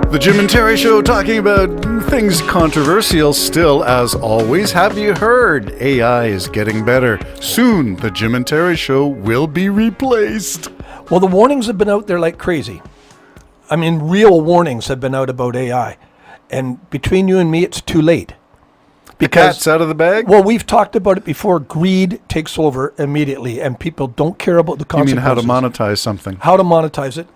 The Jim and Terry Show, talking about things controversial still, as always. Have you heard? AI is getting better. Soon, the Jim and Terry Show will be replaced. Well, the warnings have been out there like crazy. I mean, real warnings have been out about AI. And between you and me, it's too late. Because the cat's out of the bag? Well, we've talked about it before. Greed takes over immediately, and people don't care about the consequences. You mean how to monetize something? How to monetize it.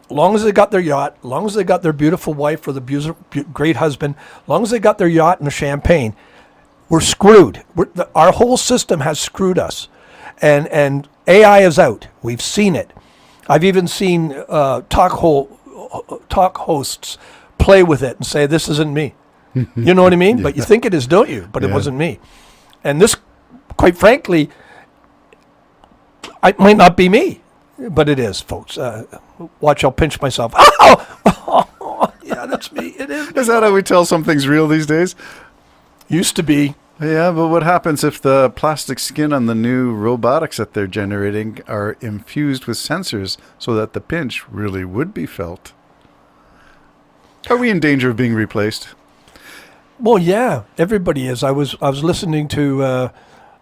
Long as they got their yacht, long as they got their beautiful wife or the great husband, long as they got their yacht and the champagne, we're screwed. Our whole system has screwed us. And AI is out. We've seen it. I've even seen talk hosts play with it and say, this isn't me. You know what I mean? Yeah. But you think it is, don't you? But it wasn't me. And this, quite frankly, it might not be me. But it is, folks. Watch, I'll pinch myself. Oh, yeah, that's me. It is. Is that how we tell something's real these days? Used to be. Yeah, but what happens if the plastic skin on the new robotics that they're generating are infused with sensors so that the pinch really would be felt? Are we in danger of being replaced? Well, yeah, everybody is. I was listening to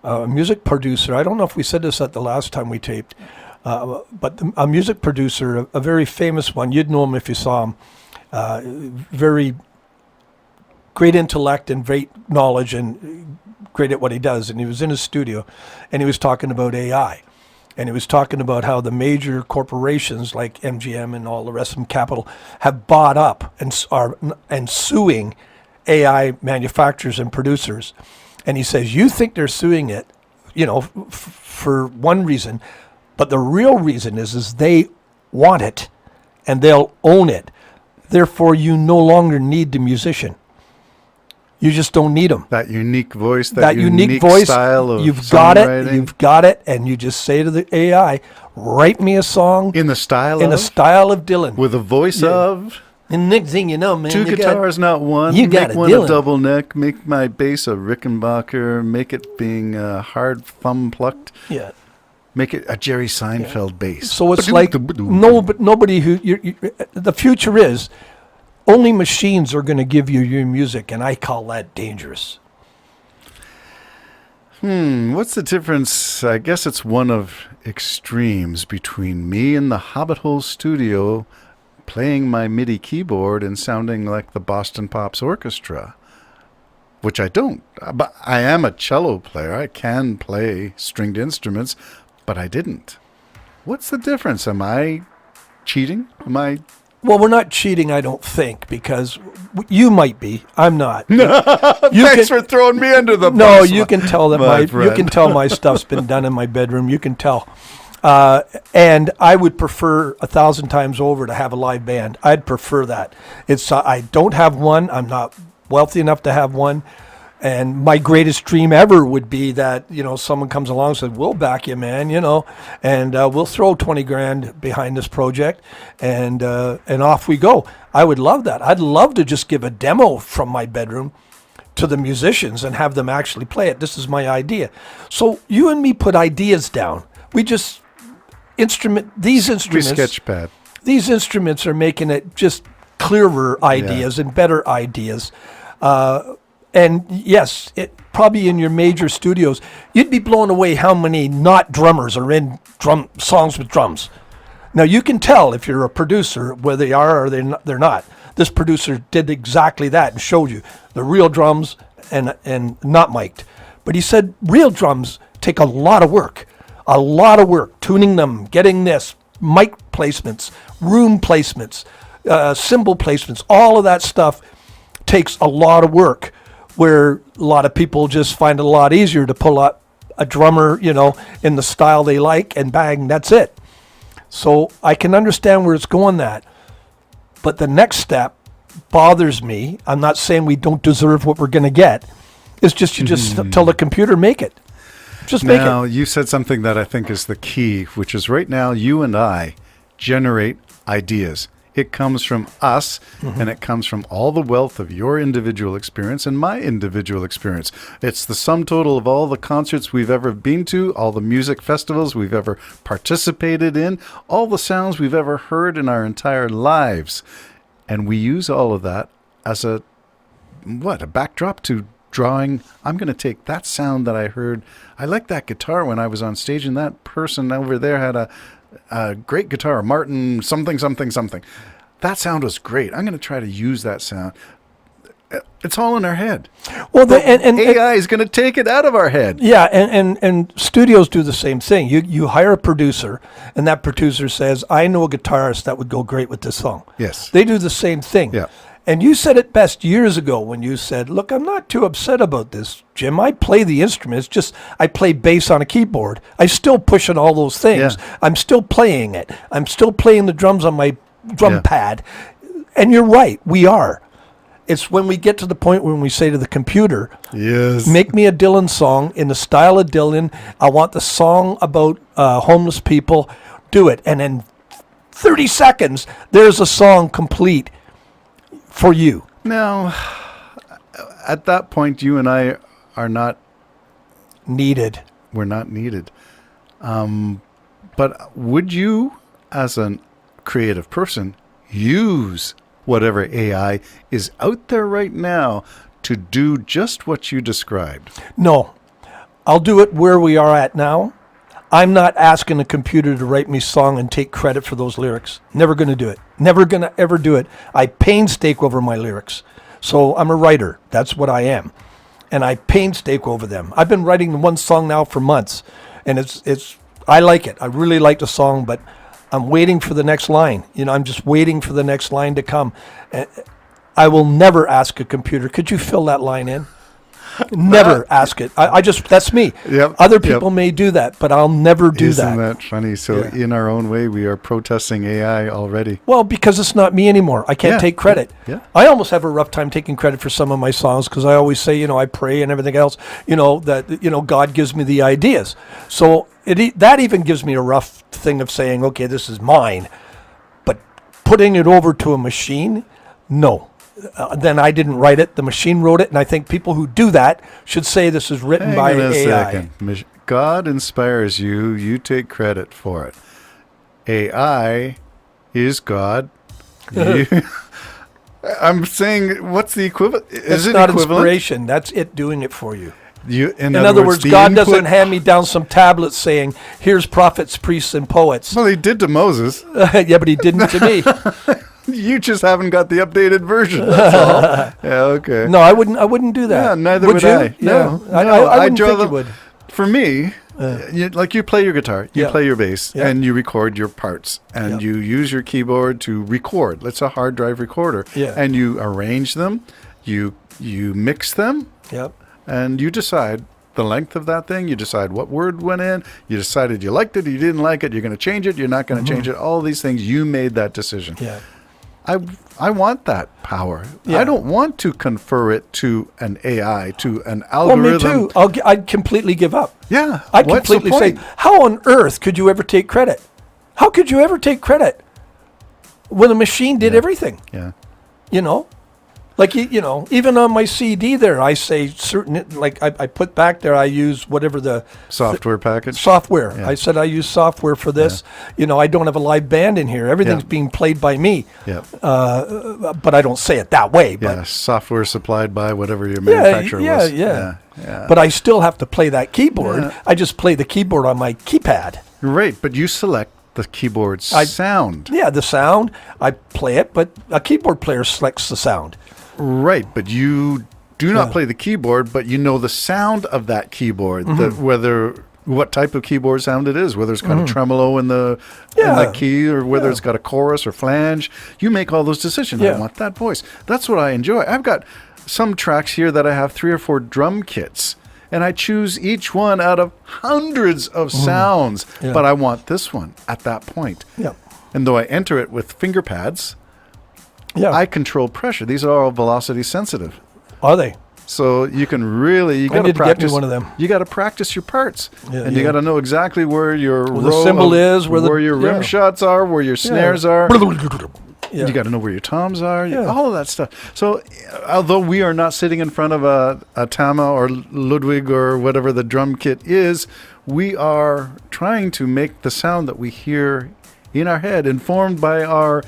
a music producer. I don't know if we said this at the last time we taped. But a music producer, a very famous one, you'd know him if you saw him, very great intellect and great knowledge and great at what he does. And he was in his studio and he was talking about AI. And he was talking about how the major corporations like MGM and all the rest of them, Capital, have bought up and are suing AI manufacturers and producers. And he says, you think they're suing it, for one reason. But the real reason is they want it, and they'll own it. Therefore, you no longer need the musician. You just don't need them. That unique voice, that unique voice, style of you've got it, and you just say to the AI, write me a song in the style of Dylan, with a voice of. And next thing you know, man, two guitars, not one. You got make one Dylan. A double neck. Make my bass a Rickenbacker. Make it being hard thumb plucked. Yeah. Make it a Jerry Seinfeld bass. So it's like but nobody the future is only machines are going to give you your music, and I call that dangerous. What's the difference? I guess it's one of extremes between me in the Hobbit Hole studio playing my MIDI keyboard and sounding like the Boston Pops Orchestra, which I don't. But I am a cello player. I can play stringed instruments. But I didn't. What's the difference? Am I cheating? Well, we're not cheating, I don't think, because you might be. I'm not. Thanks for throwing me under the bus. No, you can tell that my stuff's been done in my bedroom. You can tell. And I would prefer 1,000 times over to have a live band. I'd prefer that. I don't have one. I'm not wealthy enough to have one. And my greatest dream ever would be that, someone comes along and says, we'll back you, man, and we'll throw 20 grand behind this project and off we go. I would love that. I'd love to just give a demo from my bedroom to the musicians and have them actually play it. This is my idea. So you and me put ideas down. We just these instruments. Sketchpad. These instruments are making it just clearer ideas and better ideas. And yes, it probably in your major studios, you'd be blown away how many not drummers are in songs with drums. Now you can tell if you're a producer whether they are or they're not. This producer did exactly that and showed you the real drums and not mic'd. But he said real drums take a lot of work, tuning them, getting this, mic placements, room placements, cymbal placements, all of that stuff takes a lot of work. Where a lot of people just find it a lot easier to pull up a drummer, in the style they like, and bang, that's it. So I can understand where it's going that. But the next step bothers me. I'm not saying we don't deserve what we're going to get. It's just you just tell the computer, make it. Just make it. Now, you said something that I think is the key, which is right now you and I generate ideas. It comes from us, and it comes from all the wealth of your individual experience and my individual experience. It's the sum total of all the concerts we've ever been to, all the music festivals we've ever participated in, all the sounds we've ever heard in our entire lives. And we use all of that as a backdrop to drawing. I'm going to take that sound that I heard. I like that guitar when I was on stage, and that person over there had a great guitar, Martin something, something, something. That sound was great. I'm going to try to use that sound. It's all in our head. Well, and AI is going to take it out of our head. Yeah, and studios do the same thing. You hire a producer, and that producer says, I know a guitarist that would go great with this song. Yes. They do the same thing. Yeah. And you said it best years ago when you said, look, I'm not too upset about this, Jim. I play the instruments, just I play bass on a keyboard. I still pushing all those things. Yeah. I'm still playing it. I'm still playing the drums on my drum Yeah. pad. And you're right, we are. It's when we get to the point when we say to the computer, Yes. make me a Dylan song in the style of Dylan. I want the song about homeless people. Do it. And in 30 seconds, there's a song complete for you. Now, at that point, you and I are not Needed. we're not needed. But would you, as a creative person, use whatever AI is out there right now to do just what you described? No. I'll do it where we are at now. I'm not asking a computer to write me a song and take credit for those lyrics. Never going to do it. Never going to ever do it. I painstake over my lyrics. So I'm a writer. That's what I am. And I painstake over them. I've been writing one song now for months. And it's I like it. I really like the song, but I'm waiting for the next line. I'm just waiting for the next line to come. I will never ask a computer, could you fill that line in? Never ask it. I just, that's me. Yep, Other people may do that, but I'll never do Isn't that. that funny? So Yeah. in our own way, we are protesting AI already. Well, because it's not me anymore. I can't Yeah, take credit. yeah. I almost have a rough time taking credit for some of my songs because I always say, I pray and everything else, that, God gives me the ideas. So that even gives me a rough thing of saying, okay, this is mine. But putting it over to a machine, no. Then I didn't write it. The machine wrote it. And I think people who do that should say this is written Hang by on a AI. second. God inspires you. You take credit for it. AI is God. I'm saying, what's the equivalent? Is It's it not equivalent? inspiration. That's it doing it for you. In In other words, the God input- doesn't hand me down some tablets saying, here's prophets, priests, and poets. Well, he did to Moses. Yeah, but he didn't to me. You just haven't got the updated version. That's all. Yeah, okay. No, I wouldn't do that. Yeah, neither would you? I. Yeah. No, I wouldn't draw think the- you would. For me, you play your guitar, you Yeah. play your bass, Yeah. and you record your parts, and Yeah. you use your keyboard to record. It's a hard drive recorder, Yeah. and you arrange them, you mix them, Yep. and you decide the length of that thing. You decide what word went in. You decided you liked it, you didn't like it. You're going to change it. You're not going to change it. All these things, you made that decision. Yeah. I want that power. Yeah. I don't want to confer it to an AI, to an Well, algorithm. me too. I'd completely give up. Yeah. I'd what's the completely say, point? how on earth could you ever take credit? How could you ever take credit when a machine did everything? Yeah. Like, even on my CD there, I say certain, like I put back there, I use whatever the Software package. software. Yeah. I said I use software for this. I don't have a live band in here. Everything's Yeah. being played by me. Yeah. But I don't say it that way. But, Yeah. Software supplied by whatever your Yeah, manufacturer yeah, was. yeah. Yeah. but I still have to play that keyboard. Yeah. I just play the keyboard on my keypad. Right. But you select the keyboard I- sound. Yeah, the sound, I play it, but a keyboard player selects the sound. Right. But you do not play the keyboard, but you know the sound of that keyboard, Mm-hmm. what type of keyboard sound it is, whether it's got a tremolo in the Yeah. key or whether Yeah. it's got a chorus or flange. You make all those decisions. Yeah. I want that voice. That's what I enjoy. I've got some tracks here that I have 3 or 4 drum kits, and I choose each one out of hundreds of sounds, Yeah. but I want this one at that point. Yeah. And though I enter it with finger pads, Yeah. I control pressure. These are all velocity sensitive. Are they? So you can really, you got to need to get me practice. one of them. You got to practice your parts, Yeah, and you yeah. got to know exactly where your Where the row cymbal of- is, where your rim yeah. shots are, where your snares are. Yeah. You got to know where your toms are. Yeah. All of that stuff. So, although we are not sitting in front of a Tama or Ludwig or whatever the drum kit is, we are trying to make the sound that we hear in our head, informed by our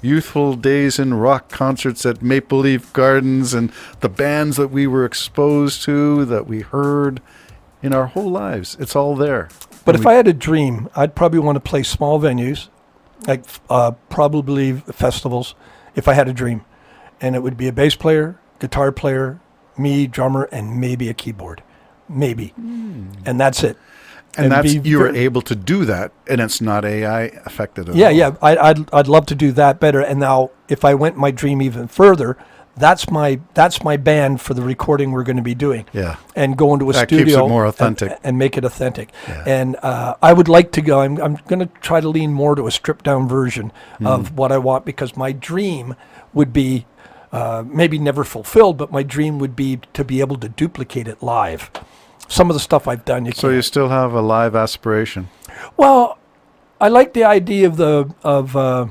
youthful days in rock concerts at Maple Leaf Gardens and the bands that we were exposed to, that we heard in our whole lives. It's all there. But if I had a dream, I'd probably want to play small venues, like probably festivals, if I had a dream. And it would be a bass player, guitar player, me, drummer, and maybe a keyboard. Maybe. And that's it. And that's, be you were very- able to do that, and it's not AI affected at all. Yeah. I'd love to do that better. And now, if I went my dream even further, that's my band for the recording we're going to be doing. Yeah. And go into a That studio keeps it more authentic. and make it authentic. Yeah. And I would like to go. I'm going to try to lean more to a stripped down version of what I want, because my dream would be maybe never fulfilled, but my dream would be to be able to duplicate it live. Some of the stuff I've done, you So can't. you still have a live aspiration. Well, I like the idea of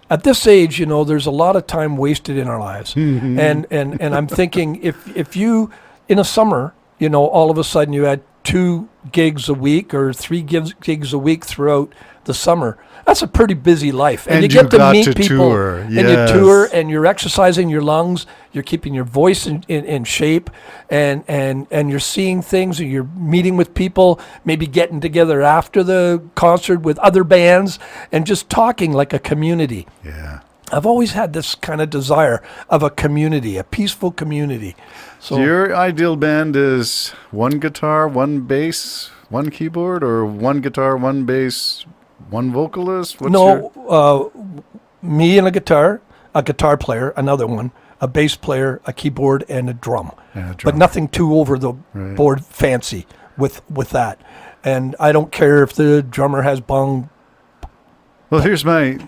at this age, there's a lot of time wasted in our lives, and I'm thinking if you in a summer, all of a sudden you had 2 gigs a week or 3 gigs a week throughout the summer. That's a pretty busy life, and you you get to got meet to people, tour. and you Yes. tour, and you're exercising your lungs, you're keeping your voice in shape, and you're seeing things, and you're meeting with people, maybe getting together after the concert with other bands, and just talking like a community. Yeah. I've always had this kind of desire of a community, a peaceful community. So Your ideal band is 1 guitar, 1 bass, 1 keyboard, or 1 guitar, 1 bass, 1 vocalist? What's me and a guitar player, another one, a bass player, a keyboard, and a drum. And a But drum. nothing too over the Right. board fancy with that. And I don't care if the drummer has bong. Well, here's my.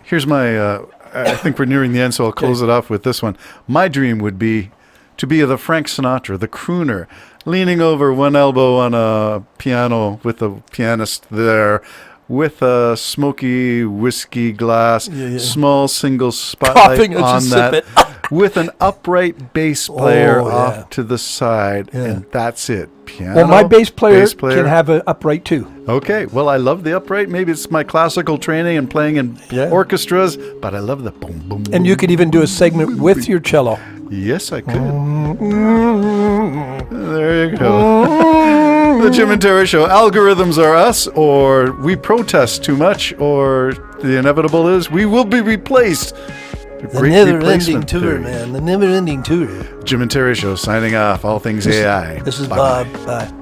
I think we're nearing the end, so I'll close it off with this one. My dream would be to be the Frank Sinatra, the crooner, leaning over one elbow on a piano with a pianist there, with a smoky whiskey glass, Yeah. small single spotlight Coughing as you on sip that, it. with an upright bass player Oh, yeah. off to the side, Yeah. and that's it. Piano. Well, my bass player can have an upright too. Okay, well, I love the upright. Maybe it's my classical training and playing in Yeah. orchestras, but I love the boom, boom, And you could even do a segment with your cello. Yes, I could. There you go. The Jim and Terry Show. Algorithms are us, or we protest too much, or the inevitable is we will be replaced. The Great never-ending replacement tour, theory. man. The never-ending tour. Jim and Terry Show signing off. All things AI. This is Bye-bye. Bob. Bye.